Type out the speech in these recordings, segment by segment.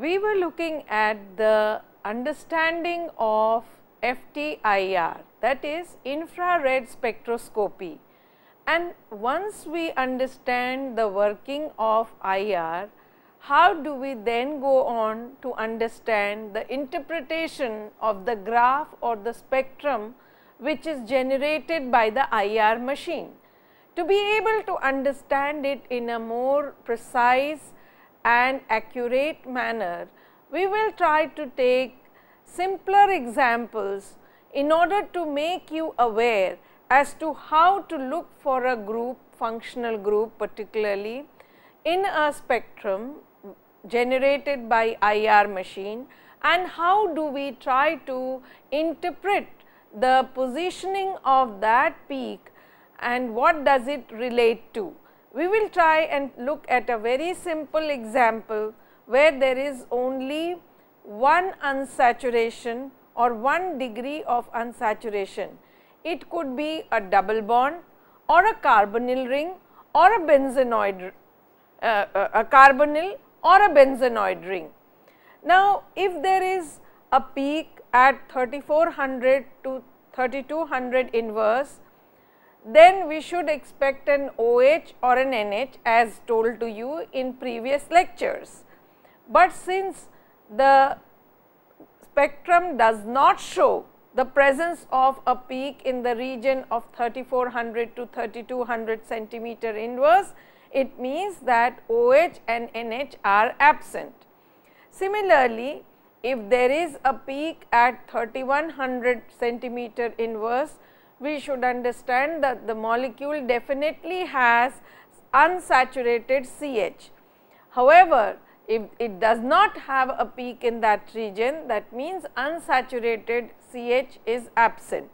we were looking at the understanding of FTIR, that is infrared spectroscopy. And once we understand the working of IR, how do we then go on to understand the interpretation of the graph or the spectrum which is generated by the IR machine? To be able to understand it in a more precise and accurate manner, we will try to take simpler examples in order to make you aware as to how to look for a group, functional group particularly in a spectrum generated by IR machine, and how do we try to interpret the positioning of that peak and what does it relate to. We will try and look at a very simple example where there is only one unsaturation or 1 degree of unsaturation. It could be a double bond or a carbonyl ring or a benzenoid, a carbonyl or a benzenoid ring. Now, if there is a peak at 3400 to 3200 inverse, then we should expect an OH or an NH as told to you in previous lectures. But since the spectrum does not show the presence of a peak in the region of 3400 to 3200 centimeter inverse, it means that OH and NH are absent. Similarly, if there is a peak at 3100 centimeter inverse, we should understand that the molecule definitely has unsaturated CH. However, if it does not have a peak in that region, that means unsaturated CH is absent.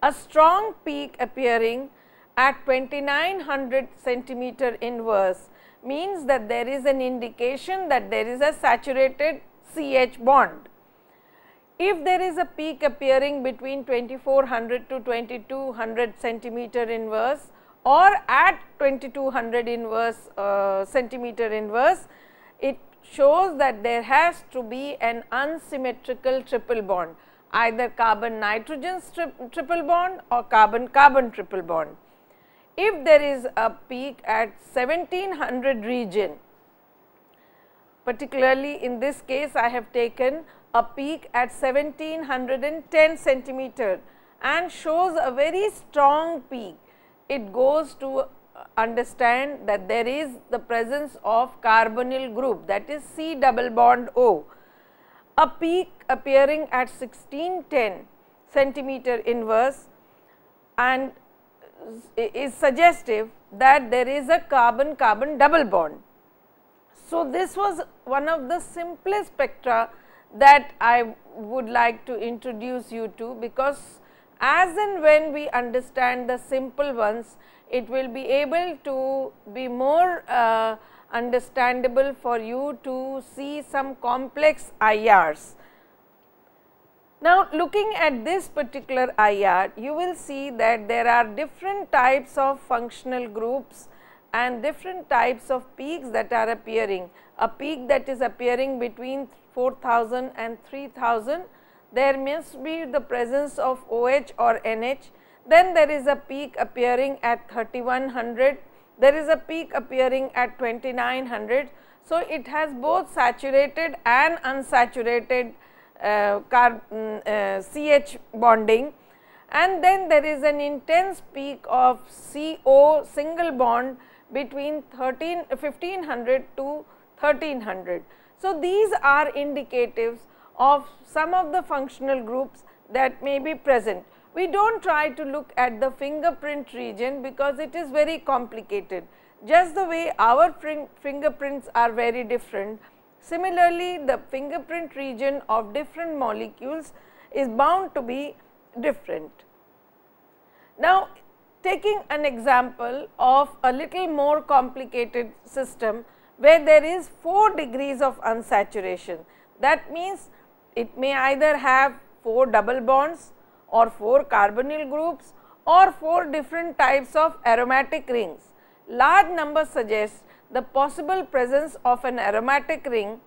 A strong peak appearing at 2900 centimeter inverse means that there is an indication that there is a saturated CH bond. If there is a peak appearing between 2400 to 2200 centimeter inverse or at 2200 inverse centimeter inverse, it shows that there has to be an unsymmetrical triple bond, either carbon nitrogen triple bond or carbon carbon triple bond. If there is a peak at 1700 region, particularly in this case I have taken a peak at 1710 centimeter and shows a very strong peak, it goes to understand that there is the presence of carbonyl group, that is C double bond O. A peak appearing at 1610 centimeter inverse and is suggestive that there is a carbon carbon double bond. So, this was one of the simplest spectra that I would like to introduce you to, because as and when we understand the simple ones, it will be able to be more understandable for you to see some complex IRs. Now, looking at this particular IR, you will see that there are different types of functional groups and different types of peaks that are appearing. A peak that is appearing between 4000 and 3000, there must be the presence of OH or NH. Then there is a peak appearing at 3100, there is a peak appearing at 2900. So, it has both saturated and unsaturated CH bonding, and then there is an intense peak of CO single bond between 1500 to 1300. So, these are indicatives of some of the functional groups that may be present. We do not try to look at the fingerprint region because it is very complicated. Just the way our fingerprints are very different, similarly the fingerprint region of different molecules is bound to be different. Now, taking an example of a little more complicated system where there is 4 degrees of unsaturation, that means it may either have 4 double bonds or 4 carbonyl groups or 4 different types of aromatic rings. Large number suggests the possible presence of an aromatic ring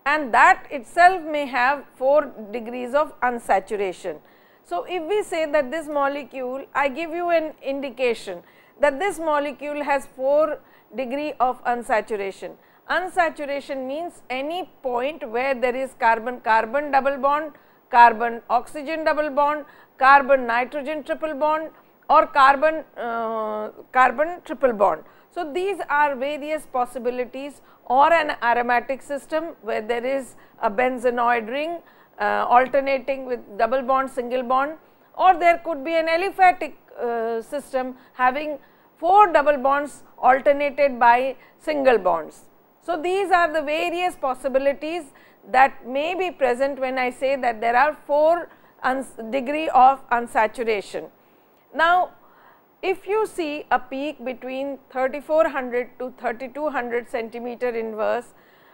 and that itself may have 4 degrees of unsaturation. So, if we say that this molecule, I give you an indication that this molecule has 4 degree of unsaturation. Unsaturation means any point where there is carbon-carbon double bond, carbon-oxygen double bond, carbon-nitrogen triple bond or carbon-carbon triple bond. So, these are various possibilities, or an aromatic system where there is a benzenoid ring alternating with double bond, single bond, or there could be an aliphatic system having 4 double bonds alternated by single bonds. So, these are the various possibilities that may be present when I say that there are 4 degree of unsaturation. Now, if you see a peak between 3400 to 3200 centimeter inverse,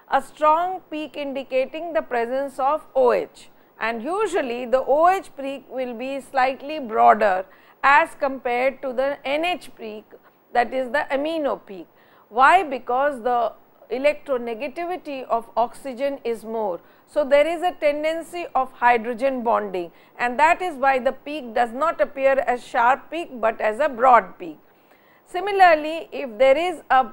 a strong peak indicating the presence of OH, and usually the OH peak will be slightly broader as compared to the NH peak, that is the amino peak. Why? Because the electronegativity of oxygen is more. So, there is a tendency of hydrogen bonding, and that is why the peak does not appear as sharp peak, but as a broad peak. Similarly, if there is a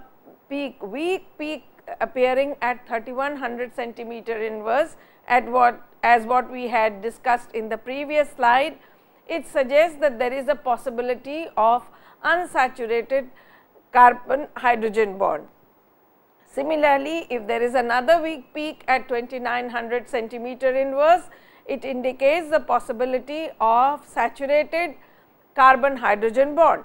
peak, weak peak appearing at 3100 centimeter inverse at what we had discussed in the previous slide, it suggests that there is a possibility of unsaturated carbon hydrogen bond. Similarly, if there is another weak peak at 2900 centimeter inverse, it indicates the possibility of saturated carbon hydrogen bond.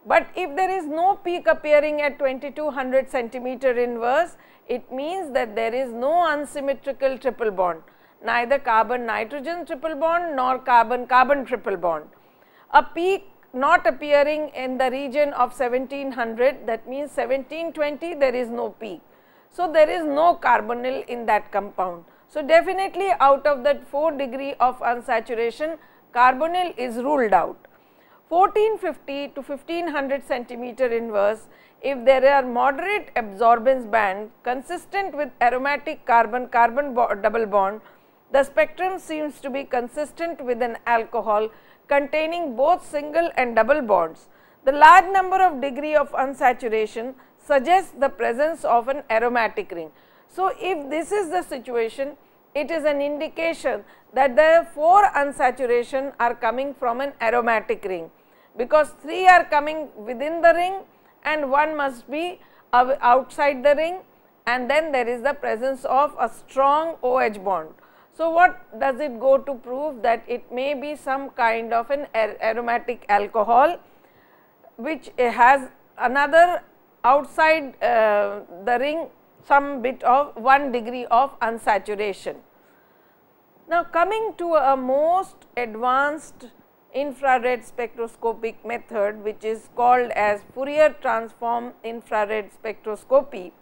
But if there is no peak appearing at 2200 centimeter inverse, it means that there is no unsymmetrical triple bond, neither carbon nitrogen triple bond nor carbon carbon triple bond. A peak not appearing in the region of 1700, that means 1720 there is no peak. So, there is no carbonyl in that compound. So, definitely out of that 4 degree of unsaturation, carbonyl is ruled out. 1450 to 1500 centimeter inverse, if there are moderate absorbance band consistent with aromatic carbon-carbon double bond, the spectrum seems to be consistent with an alcohol containing both single and double bonds. The large number of degree of unsaturation suggests the presence of an aromatic ring. So, if this is the situation, it is an indication that the 4 unsaturation are coming from an aromatic ring, because 3 are coming within the ring and 1 must be outside the ring, and then there is the presence of a strong OH bond. So, what does it go to prove? That it may be some kind of an aromatic alcohol which has another outside the ring some bit of 1 degree of unsaturation. Now, coming to a most advanced infrared spectroscopic method, which is called as Fourier Transform infrared spectroscopy,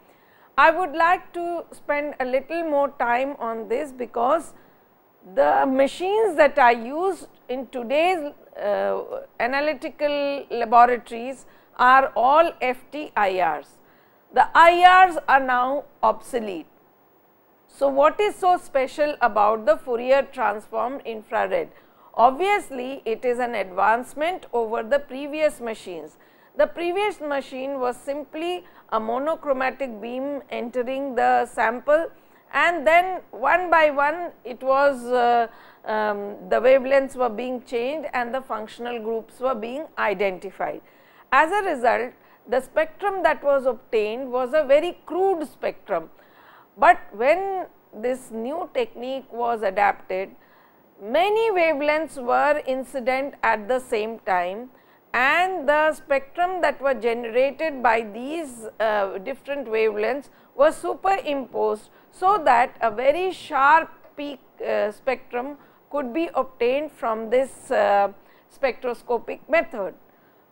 I would like to spend a little more time on this, because the machines that are used in today's analytical laboratories are all FTIRs. The IRs are now obsolete. So, what is so special about the Fourier Transform infrared? Obviously, it is an advancement over the previous machines. The previous machine was simply a monochromatic beam entering the sample, and then one by one it was the wavelengths were being changed and the functional groups were being identified. As a result, the spectrum that was obtained was a very crude spectrum, but when this new technique was adapted, many wavelengths were incident at the same time, and the spectrum that were generated by these different wavelengths was superimposed, so that a very sharp peak spectrum could be obtained from this spectroscopic method.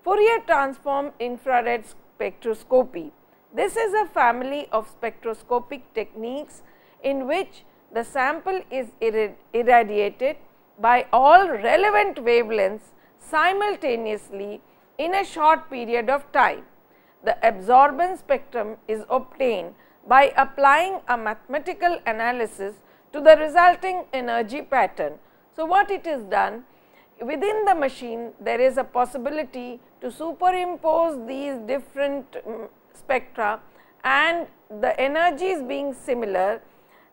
Fourier Transform infrared spectroscopy. This is a family of spectroscopic techniques in which the sample is irradiated by all relevant wavelengths simultaneously in a short period of time. The absorbance spectrum is obtained by applying a mathematical analysis to the resulting energy pattern. So, what it is done, within the machine there is a possibility to superimpose these different spectra, and the energies being similar.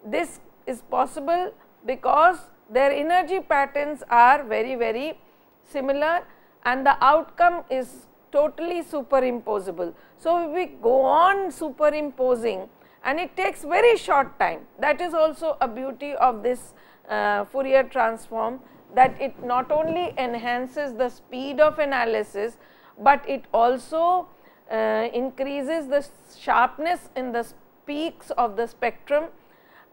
This is possible because their energy patterns are very similar, and the outcome is totally superimposable. So, we go on superimposing and it takes very short time. That is also a beauty of this Fourier transform, that it not only enhances the speed of analysis, but it also increases the sharpness in the peaks of the spectrum,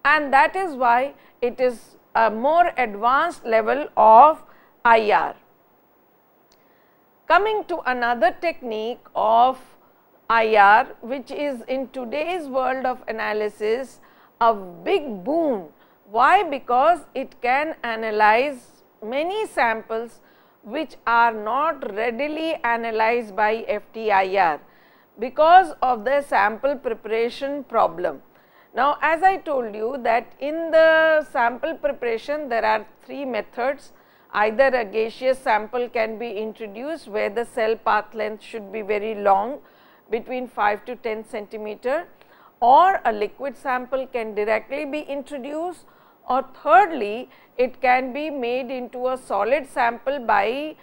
and that is why it is a more advanced level of IR. Coming to another technique of IR, which is in today's world of analysis a big boon. Why? Because it can analyze many samples which are not readily analyzed by FTIR because of the sample preparation problem. Now, as I told you that in the sample preparation there are three methods. Either a gaseous sample can be introduced where the cell path length should be very long, between 5 to 10 centimeter, or a liquid sample can directly be introduced, or thirdly it can be made into a solid sample by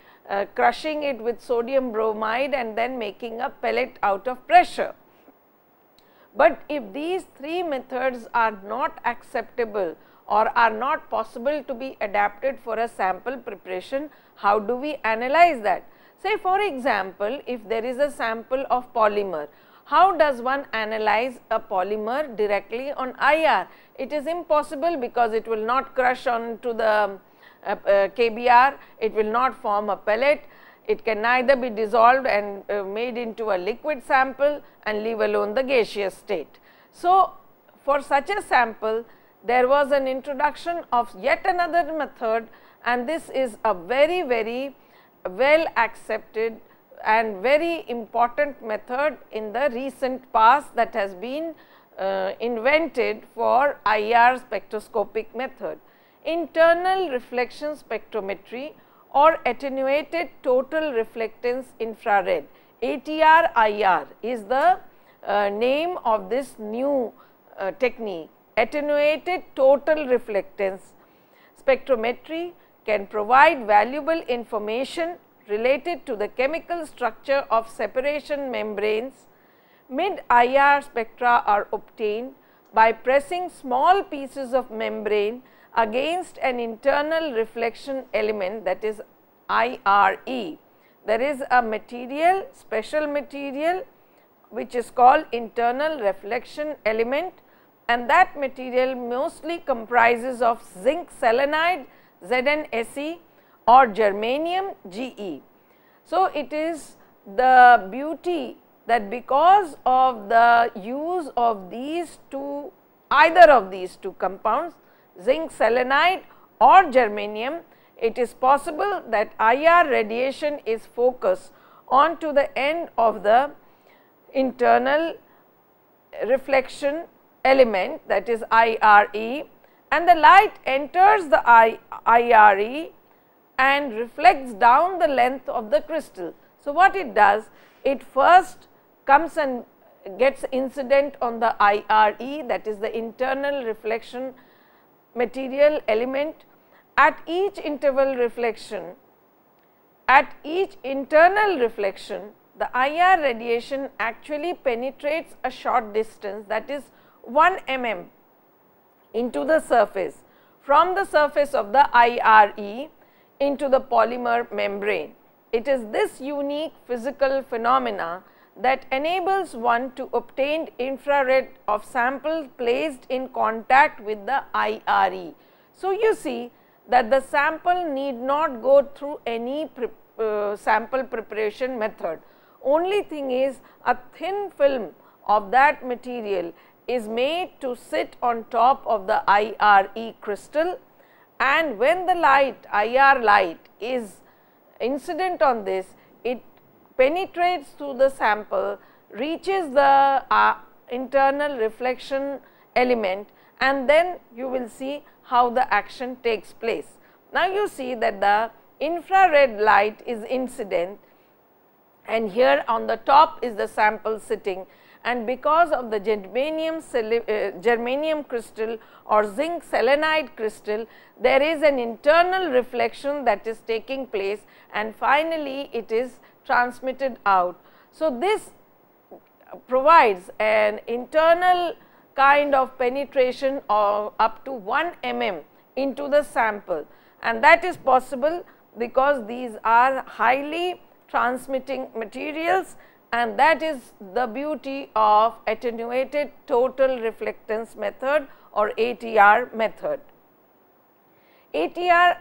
crushing it with sodium bromide and then making a pellet out of pressure. But if these three methods are not acceptable or are not possible to be adapted for a sample preparation, how do we analyze that? Say for example, if there is a sample of polymer, how does one analyze a polymer directly on IR? It is impossible because it will not crush onto the KBR, it will not form a pellet, it can neither be dissolved and made into a liquid sample and leave alone the gaseous state. So, for such a sample there was an introduction of yet another method, and this is a very well accepted and very important method in the recent past that has been invented for IR spectroscopic method. Internal reflection spectrometry or attenuated total reflectance infrared, ATR-IR is the name of this new technique. Attenuated total reflectance spectrometry can provide valuable information related to the chemical structure of separation membranes. Mid-IR spectra are obtained by pressing small pieces of membrane against an internal reflection element, that is IRE. There is a material, special material which is called internal reflection element, and that material mostly comprises of zinc selenide ZnSe or germanium Ge. So, it is the beauty that because of the use of these two, either of these two compounds, zinc selenide or germanium, it is possible that IR radiation is focused onto the end of the internal reflection element, that is IRE, and the light enters the IRE and reflects down the length of the crystal. So, what it does? It first comes and gets incident on the IRE, that is the internal reflection material element. At each interval reflection, at each internal reflection, the IR radiation actually penetrates a short distance, that is 1 mm into the surface, from the surface of the IRE into the polymer membrane. It is this unique physical phenomena that enables one to obtain infrared of samples placed in contact with the IRE. So, you see that the sample need not go through any sample preparation method. Only thing is a thin film of that material is made to sit on top of the IRE crystal, and when the light, IR light, is incident on this, it penetrates through the sample, reaches the internal reflection element, and then you will see how the action takes place. Now, you see that the infrared light is incident, and here on the top is the sample sitting, and because of the germanium crystal or zinc selenide crystal, there is an internal reflection that is taking place, and finally, it is transmitted out. So, this provides an internal kind of penetration of up to 1 mm into the sample, and that is possible because these are highly transmitting materials, and that is the beauty of attenuated total reflectance method or ATR method. ATR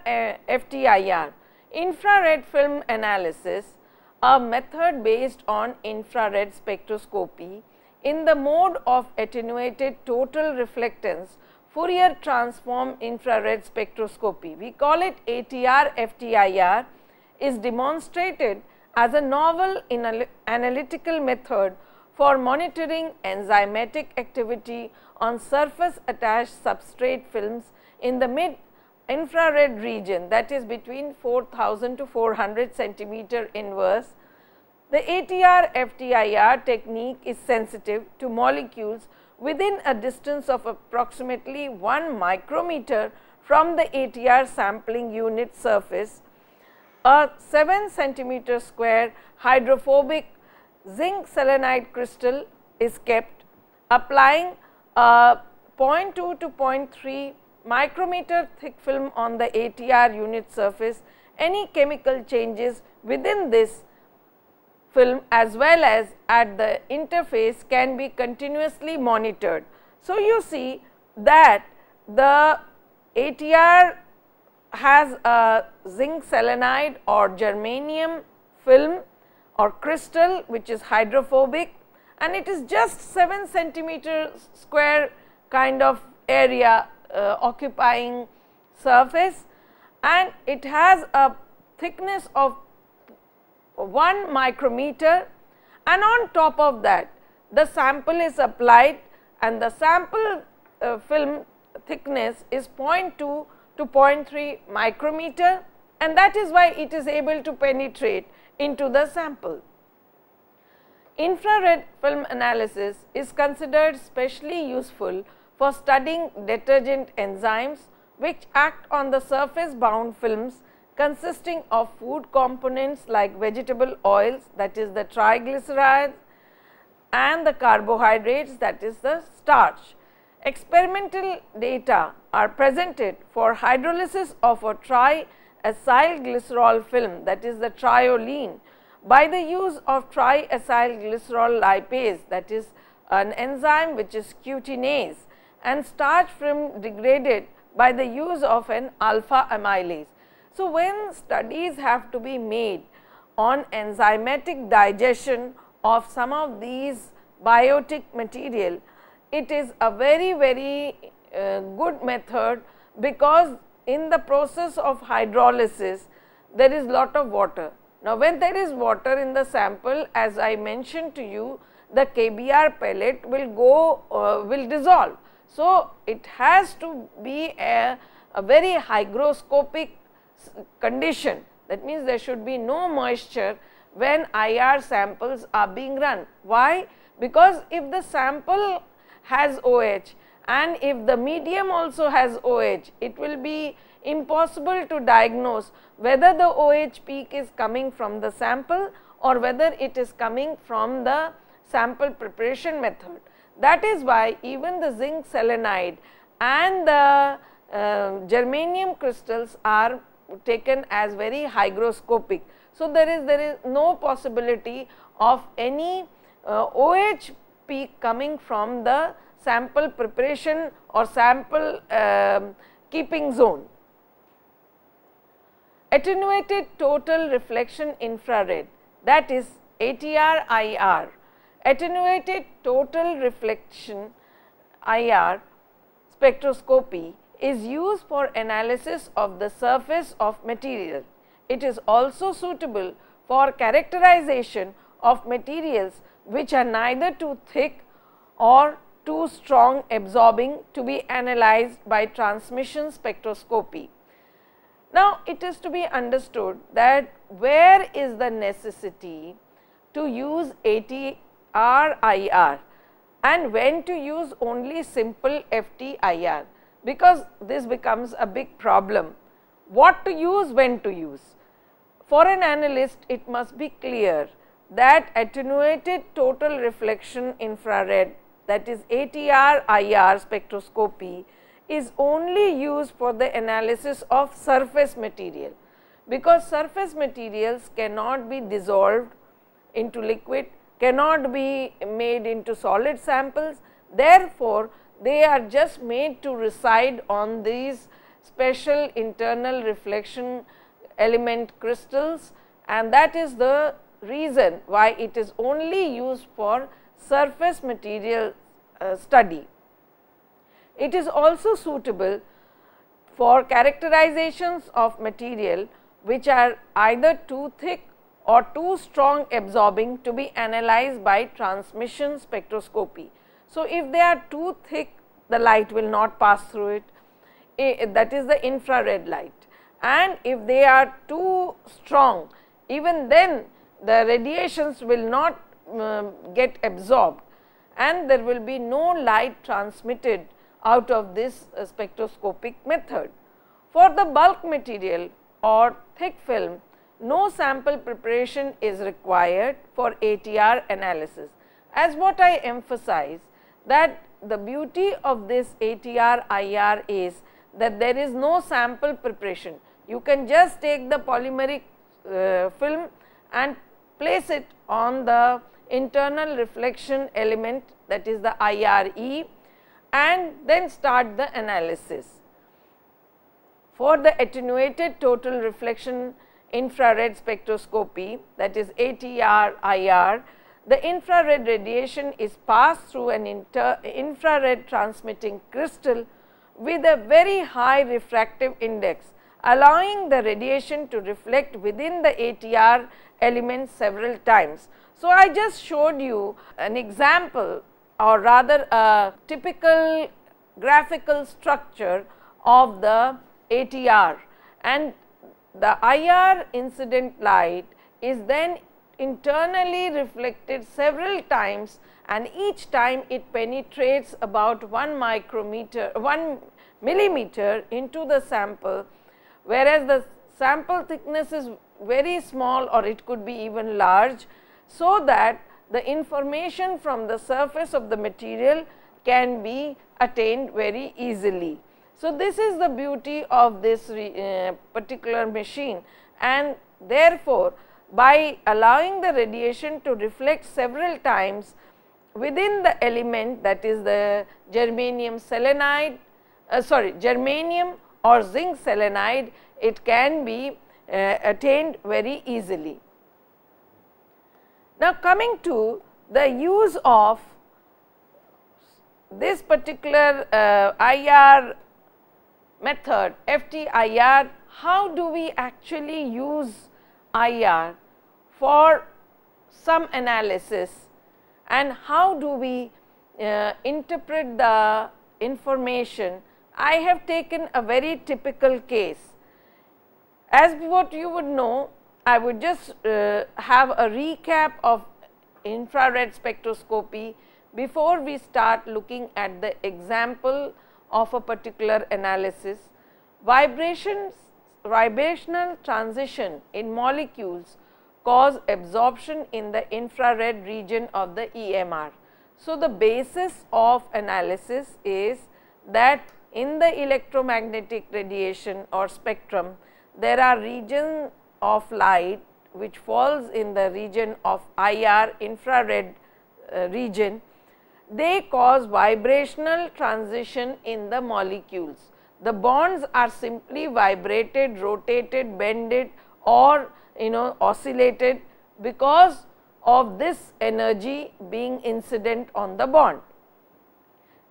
FTIR, infrared film analysis, a method based on infrared spectroscopy in the mode of attenuated total reflectance Fourier Transform Infrared Spectroscopy. We call it ATR FTIR, is demonstrated as a novel analytical method for monitoring enzymatic activity on surface attached substrate films in the mid infrared region, that is between 4000 to 400 centimeter inverse. The ATR FTIR technique is sensitive to molecules within a distance of approximately 1 micrometer from the ATR sampling unit surface. A 7 centimeter square hydrophobic zinc selenide crystal is kept. Applying a 0.2 to 0.3 micrometer thick film on the ATR unit surface, any chemical changes within this film as well as at the interface can be continuously monitored. So, you see that the ATR has a zinc selenide or germanium film or crystal which is hydrophobic, and it is just 7 centimeter square kind of area occupying surface, and it has a thickness of 1 micrometer, and on top of that the sample is applied, and the sample film thickness is 0.2 to 0.3 micrometer, and that is why it is able to penetrate into the sample. Infrared film analysis is considered specially useful for studying detergent enzymes which act on the surface bound films consisting of food components like vegetable oils, that is the triglycerides, and the carbohydrates, that is the starch. Experimental data are presented for hydrolysis of a triacylglycerol film, that is the triolene, by the use of triacylglycerol lipase, that is an enzyme which is cutinase, and starch film degraded by the use of an alpha amylase. So, when studies have to be made on enzymatic digestion of some of these biotic material, it is a very good method, because in the process of hydrolysis there is lot of water. Now, when there is water in the sample, as I mentioned to you, the KBr pellet will dissolve. So, it has to be a very hygroscopic condition, that means there should be no moisture when IR samples are being run. Why? Because if the sample has OH and if the medium also has OH, it will be impossible to diagnose whether the OH peak is coming from the sample or whether it is coming from the sample preparation method. That is why even the zinc selenide and the germanium crystals are taken as very hygroscopic. So, there is no possibility of any OH peak coming from the sample preparation or sample keeping zone. Attenuated total reflection infrared, that is ATR IR. Attenuated total reflection IR spectroscopy is used for analysis of the surface of material. It is also suitable for characterization of materials which are neither too thick or too strong absorbing to be analyzed by transmission spectroscopy. Now, it is to be understood that where is the necessity to use ATR-IR and when to use only simple FT-IR, because this becomes a big problem. What to use, when to use? For an analyst, it must be clear that attenuated total reflection infrared, that is ATR-IR spectroscopy, is only used for the analysis of surface material, because surface materials cannot be dissolved into liquid, cannot be made into solid samples. Therefore, they are just made to reside on these special internal reflection element crystals, and that is the reason why it is only used for surface material study. It is also suitable for characterizations of material which are either too thick or too strong absorbing to be analyzed by transmission spectroscopy. So, if they are too thick, the light will not pass through it, that is the infrared light, and if they are too strong, even then the radiations will not get absorbed and there will be no light transmitted out of this spectroscopic method. For the bulk material or thick film, no sample preparation is required for ATR analysis. As what I emphasize, that the beauty of this ATR-IR is that there is no sample preparation. You can just take the polymeric film and place it on the internal reflection element, that is the IRE, and then start the analysis. For the attenuated total reflection infrared spectroscopy, that is ATR-IR, the infrared radiation is passed through an infrared transmitting crystal with a very high refractive index, allowing the radiation to reflect within the ATR element several times. So, I just showed you an example, or rather a typical graphical structure of the ATR, and the IR incident light is then internally reflected several times, and each time it penetrates about 1 millimeter into the sample, whereas the sample thickness is very small or it could be even large, so that the information from the surface of the material can be attained very easily. So, this is the beauty of this particular machine, and therefore, by allowing the radiation to reflect several times within the element, that is the germanium selenide, germanium or zinc selenide, it can be attained very easily. Now, coming to the use of this particular IR method, FT-IR, how do we actually use IR for some analysis, and how do we interpret the information? I have taken a very typical case. As what you would know, I would just have a recap of infrared spectroscopy before we start looking at the example of a particular analysis. Vibrational transition in molecules cause absorption in the infrared region of the EMR. So, the basis of analysis is that in the electromagnetic radiation or spectrum, there are regions of light which falls in the region of IR infrared region. They cause vibrational transition in the molecules. The bonds are simply vibrated, rotated, bended, or oscillated because of this energy being incident on the bond.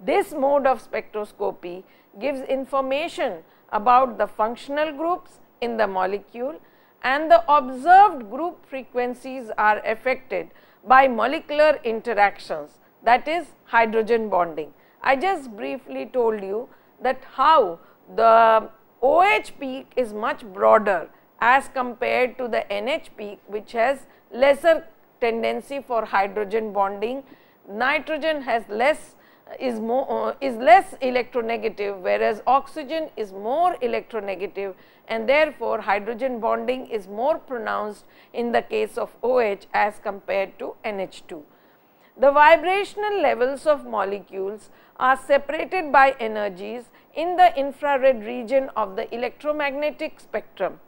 This mode of spectroscopy gives information about the functional groups in the molecule, and the observed group frequencies are affected by molecular interactions. that is hydrogen bonding. I just briefly told you that how the OH peak is much broader as compared to the NH peak, which has lesser tendency for hydrogen bonding. Nitrogen has less is less electronegative, whereas oxygen is more electronegative, and therefore hydrogen bonding is more pronounced in the case of OH as compared to NH2. The vibrational levels of molecules are separated by energies in the infrared region of the electromagnetic spectrum.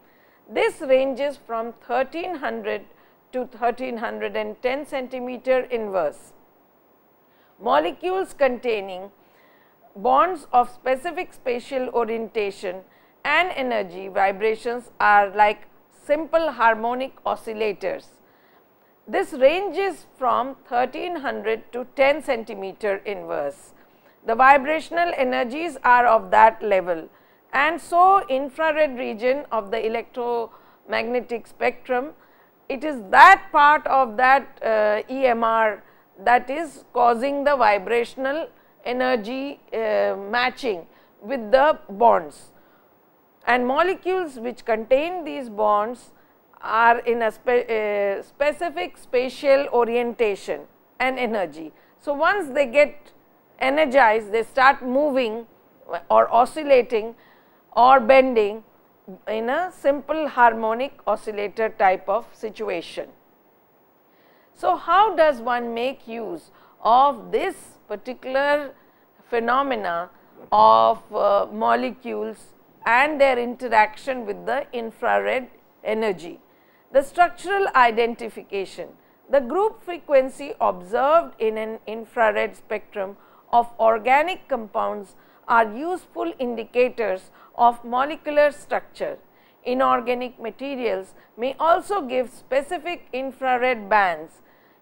This ranges from 1300 to 1310 centimeter inverse. Molecules containing bonds of specific spatial orientation and energy vibrations are like simple harmonic oscillators. This ranges from 1300 to 10 centimeter inverse. The vibrational energies are of that level, and so infrared region of the electromagnetic spectrum, it is that part of that EMR that is causing the vibrational energy matching with the bonds, and molecules which contain these bonds are in a specific spatial orientation and energy. So, once they get energized, they start moving or oscillating or bending in a simple harmonic oscillator type of situation. So, how does one make use of this particular phenomena of molecules and their interaction with the infrared energy? The structural identification. The group frequency observed in an infrared spectrum of organic compounds are useful indicators of molecular structure. Inorganic materials may also give specific infrared bands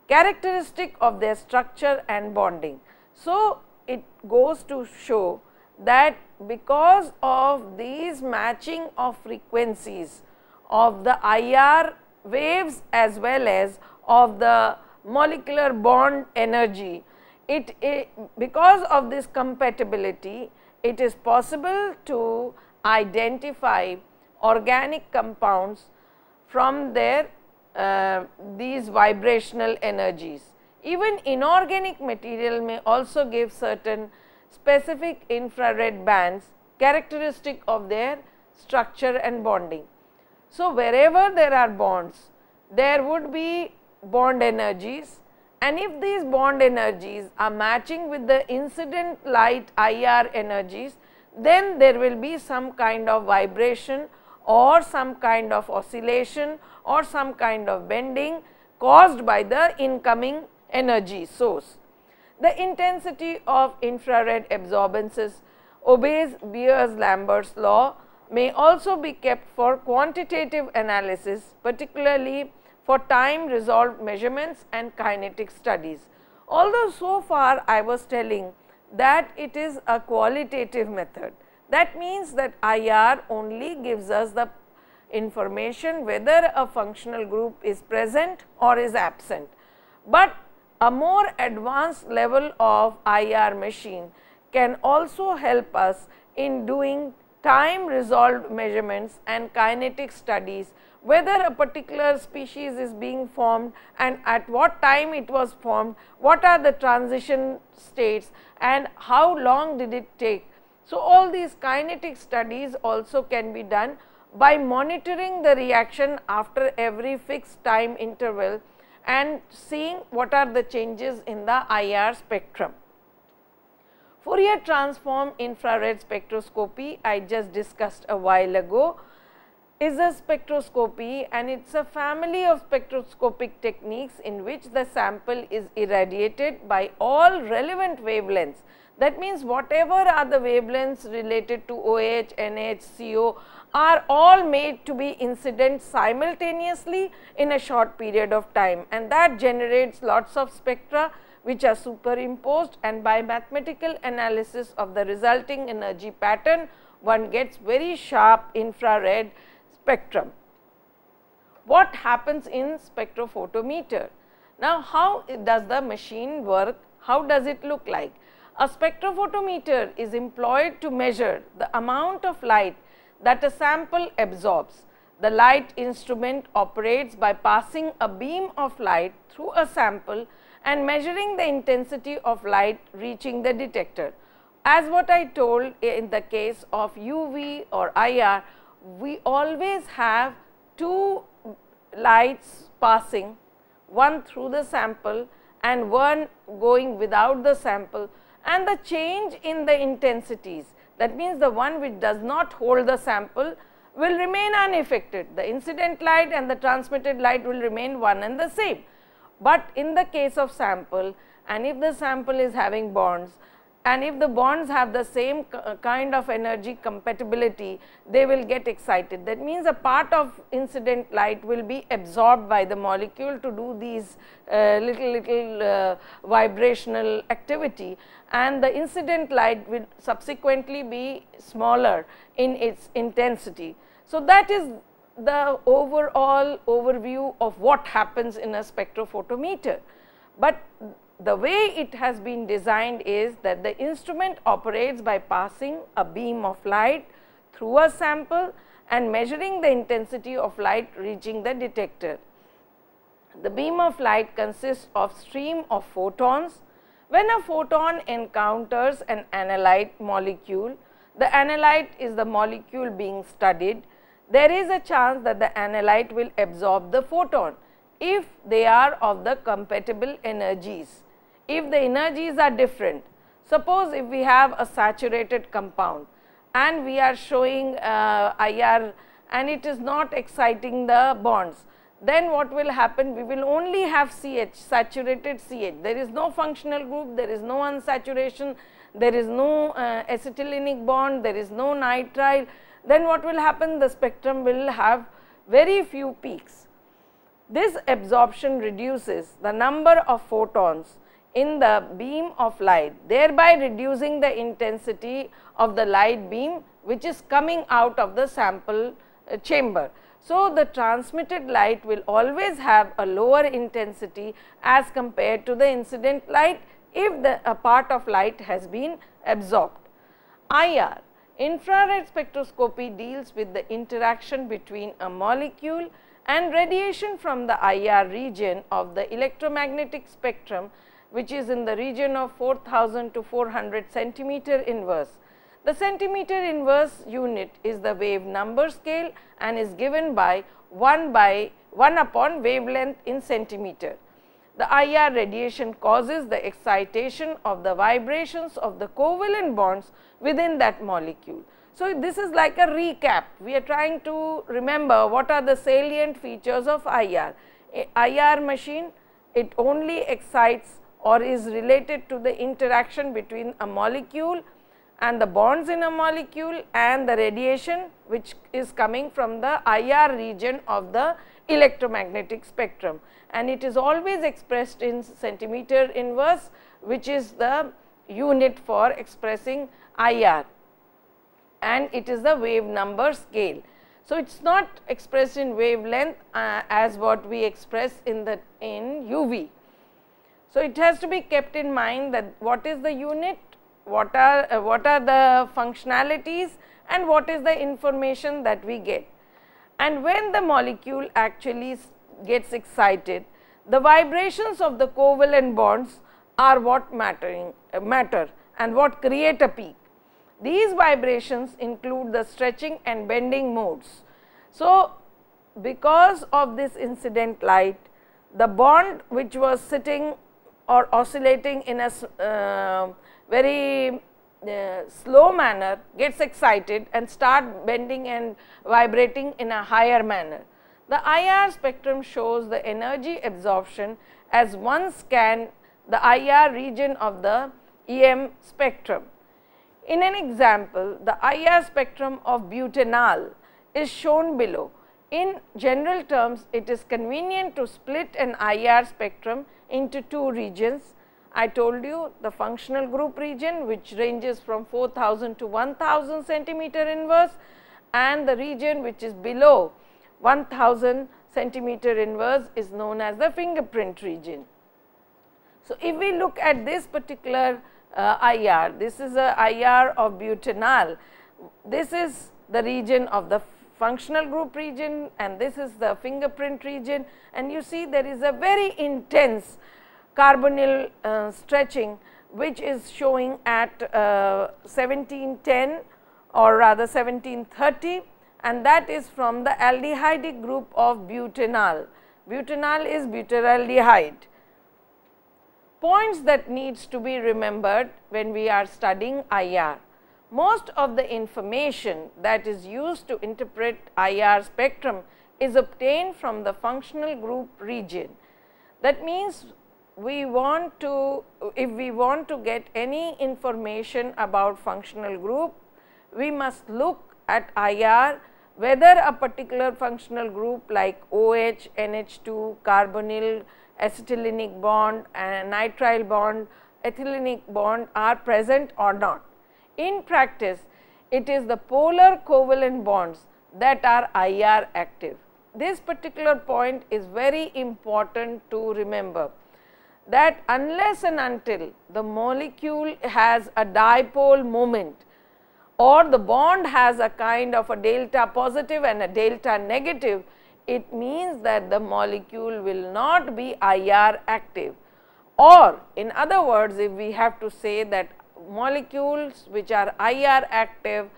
characteristic of their structure and bonding. So, it goes to show that because of these matching of frequencies of the IR waves as well as of the molecular bond energy, because of this compatibility, it is possible to identify organic compounds from their these vibrational energies. Even inorganic material may also give certain specific infrared bands characteristic of their structure and bonding. So, wherever there are bonds, there would be bond energies, and if these bond energies are matching with the incident light IR energies, then there will be some kind of vibration or some kind of oscillation or some kind of bending caused by the incoming energy source. The intensity of infrared absorbances obeys Beers-Lambert's law, may also be kept for quantitative analysis, particularly for time resolved measurements and kinetic studies. Although so far I was telling that it is a qualitative method, that means that IR only gives us the information whether a functional group is present or is absent, but a more advanced level of IR machine can also help us in doing time resolved measurements and kinetic studies, whether a particular species is being formed and at what time it was formed, what are the transition states and how long did it take. So, all these kinetic studies also can be done by monitoring the reaction after every fixed time interval and seeing what are the changes in the IR spectrum. Fourier transform infrared spectroscopy, I just discussed a while ago, is a spectroscopy, and it is a family of spectroscopic techniques in which the sample is irradiated by all relevant wavelengths. That means, whatever are the wavelengths related to OH, NH, CO are all made to be incident simultaneously in a short period of time, and that generates lots of spectra which are superimposed, and by mathematical analysis of the resulting energy pattern one gets very sharp infrared spectrum. What happens in spectrophotometer? Now, how does the machine work? How does it look like? A spectrophotometer is employed to measure the amount of light that a sample absorbs. The light instrument operates by passing a beam of light through a sample and measuring the intensity of light reaching the detector. As what I told in the case of UV or IR, we always have two lights passing, one through the sample and one going without the sample, and the change in the intensities, that means the one which does not hold the sample will remain unaffected. The incident light and the transmitted light will remain one and the same. But in the case of sample, and if the sample is having bonds, and if the bonds have the same kind of energy compatibility, they will get excited. That means a part of incident light will be absorbed by the molecule to do these little vibrational activity, and the incident light will subsequently be smaller in its intensity. So, that is the overall overview of what happens in a spectrophotometer. But the way it has been designed is that the instrument operates by passing a beam of light through a sample and measuring the intensity of light reaching the detector. The beam of light consists of stream of photons. When a photon encounters an analyte molecule, the analyte is the molecule being studied. There is a chance that the analyte will absorb the photon if they are of the compatible energies. If the energies are different, suppose if we have a saturated compound and we are showing IR and it is not exciting the bonds, then what will happen? We will only have CH, saturated CH. There is no functional group, there is no unsaturation, there is no acetylenic bond, there is no nitrile. Then what will happen? The spectrum will have very few peaks. This absorption reduces the number of photons in the beam of light, thereby reducing the intensity of the light beam which is coming out of the sample chamber. So, the transmitted light will always have a lower intensity as compared to the incident light if a part of light has been absorbed. IR, infrared spectroscopy, deals with the interaction between a molecule and radiation from the IR region of the electromagnetic spectrum, which is in the region of 4000 to 400 centimeter inverse. The centimeter inverse unit is the wave number scale and is given by 1 upon wavelength in centimeter. The IR radiation causes the excitation of the vibrations of the covalent bonds within that molecule. So, this is like a recap. We are trying to remember what are the salient features of IR. IR machine, it only excites or is related to the interaction between a molecule and the bonds in a molecule and the radiation which is coming from the IR region of the electromagnetic spectrum, and it is always expressed in centimeter inverse, which is the unit for expressing IR, and it is the wave number scale. So, it is not expressed in wavelength as what we express in UV. So, it has to be kept in mind that what is the unit, what are the functionalities, and what is the information that we get. And when the molecule actually gets excited, the vibrations of the covalent bonds are what matter and what create a peak. These vibrations include the stretching and bending modes. So, because of this incident light, the bond which was sitting or oscillating in a very slow manner gets excited and start bending and vibrating in a higher manner. The IR spectrum shows the energy absorption as one scan the IR region of the EM spectrum. In an example, the IR spectrum of butanol is shown below. In general terms, it is convenient to split an IR spectrum into two regions. I told you the functional group region, which ranges from 4000 to 1000 centimeter inverse, and the region which is below 1000 centimeter inverse is known as the fingerprint region. So, if we look at this particular IR, this is a IR of butanol, this is the region of the functional group region and this is the fingerprint region, and you see there is a very intense carbonyl stretching which is showing at 1710 or rather 1730, and that is from the aldehydic group of butanol. Butanol is butyraldehyde. Points that needs to be remembered when we are studying IR. Most of the information that is used to interpret IR spectrum is obtained from the functional group region. That means, we want to, if we want to get any information about functional group, we must look at IR, whether a particular functional group like OH, NH2, carbonyl, acetylenic bond and nitrile bond, ethylenic bond are present or not. In practice, it is the polar covalent bonds that are IR active. This particular point is very important to remember, that unless and until the molecule has a dipole moment or the bond has a kind of a delta positive and a delta negative, it means that the molecule will not be IR active. Or in other words, if we have to say that molecules which are IR active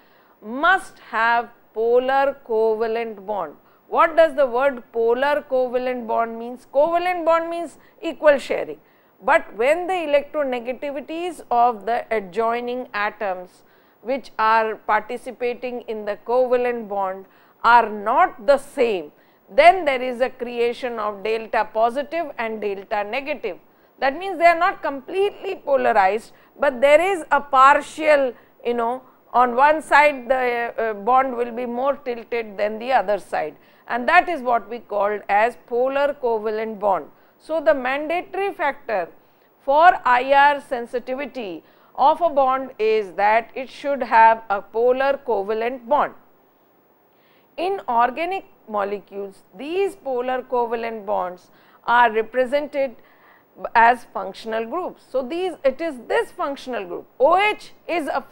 must have polar covalent bond. What does the word polar covalent bond means? Covalent bond means equal sharing, but when the electronegativities of the adjoining atoms which are participating in the covalent bond are not the same, then there is a creation of delta positive and delta negative. That means, they are not completely polarized, but there is a partial, on one side the bond will be more tilted than the other side, and that is what we called as polar covalent bond. So, the mandatory factor for IR sensitivity of a bond is that it should have a polar covalent bond. In organic molecules, these polar covalent bonds are represented as functional groups. So, it is this functional group, OH is a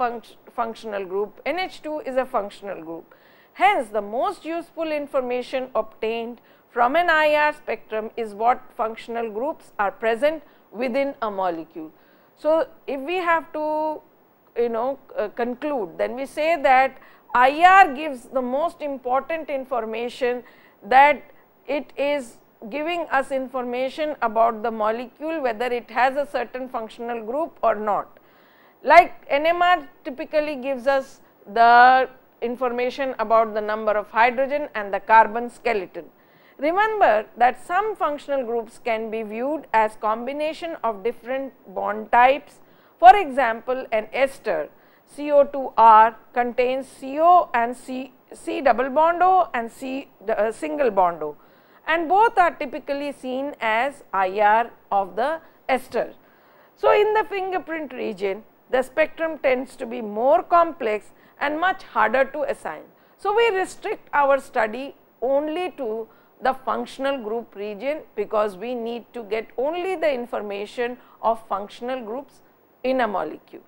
functional group, NH2 is a functional group. Hence, the most useful information obtained from an IR spectrum is what functional groups are present within a molecule. So, if we have to conclude, then we say that IR gives the most important information, that it is giving us information about the molecule, whether it has a certain functional group or not. Like NMR typically gives us the information about the number of hydrogen and the carbon skeleton. Remember that some functional groups can be viewed as combination of different bond types. For example, an ester CO2R contains CO and C double bond O and C single bond O, and both are typically seen as IR of the ester. So, in the fingerprint region, the spectrum tends to be more complex and much harder to assign. So, we restrict our study only to the functional group region, because we need to get only the information of functional groups in a molecule.